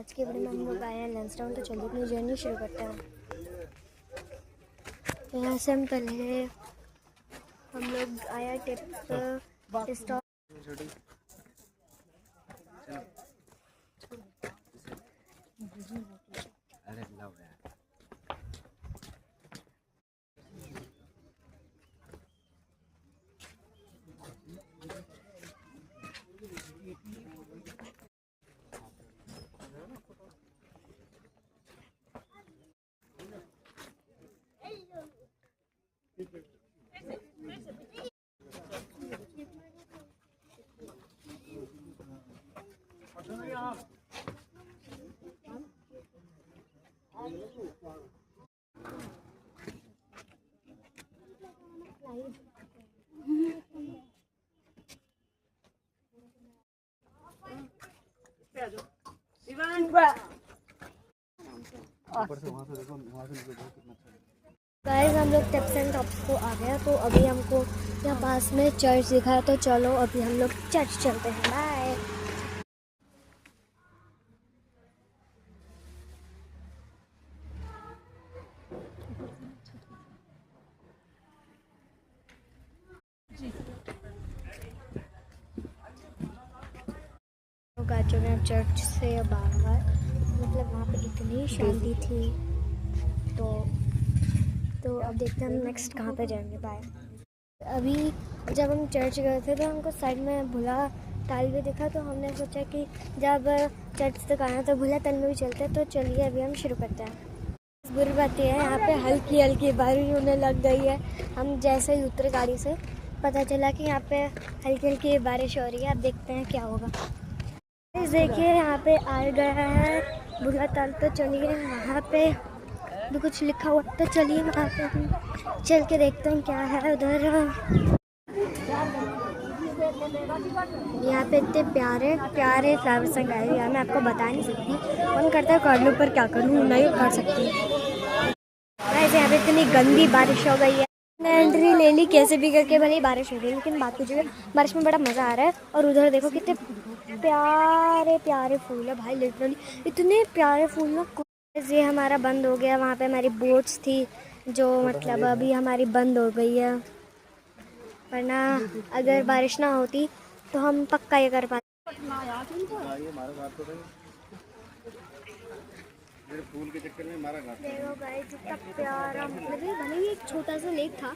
आज के वीडियो में हम लोग आए हैं लैंसडाउन, तो चलिए अपनी जर्नी शुरू करते हैं। यहाँ से हम पहले हम लोग आया टिप स्टॉप। गाइस हम लोग टिप्स एंड टॉप्स को आ गया, तो अभी हमको यहाँ पास में चर्च दिखा, तो चलो अभी हम लोग चर्च चलते हैं। बाय। लोग आ चुके हैं चर्च से बाहर, मतलब वहाँ पे इतनी शांति थी। तो अब देखते हैं हम नेक्स्ट कहाँ पे जाएंगे। बाय। अभी जब हम चर्च गए थे तो हमको साइड में भुला ताल भी दिखा, तो हमने सोचा कि जब चर्च तक आना तो भुला ताल में भी चलते हैं। तो चलिए अभी हम शुरू करते हैं। बुरी बात यह है, यहाँ पे हल्की हल्की बारिश होने लग गई है। हम जैसे ही उतरे गाड़ी से पता चला कि यहाँ पे हल्की हल्की बारिश हो रही है। अब देखते हैं क्या होगा। देखिए यहाँ पे आ गया है भुला ताल, तो चलिए वहाँ पे भी कुछ लिखा हुआ, तो चलिए वहाँ पे हम चल के देखते हैं क्या है उधर। यहाँ पे इतने प्यारे प्यारे फ्लावर्स लगाए हुए हैं, मैं आपको बता नहीं सकती। मन करता है कर लूँ, पर क्या करूँ, नहीं कर सकती। वैसे यहाँ पे इतनी गंदी बारिश हो गई है। मैं एंट्री ले ली कैसे भी करके, भले ही बारिश हो रही है, लेकिन बात की जगह बारिश में बड़ा मज़ा आ रहा है। और उधर देखो कितने प्यारे प्यारे फूल है भाई, लिटरली इतने प्यारे फूल ना। ये हमारा बंद हो गया, वहाँ पे हमारी बोट्स थी जो मतलब अभी हमारी बंद हो गई है, वरना अगर बारिश ना होती तो हम पक्का ये कर पाते। देखो गाइस कितना प्यारा, मतलब भले ही एक छोटा सा लेक था,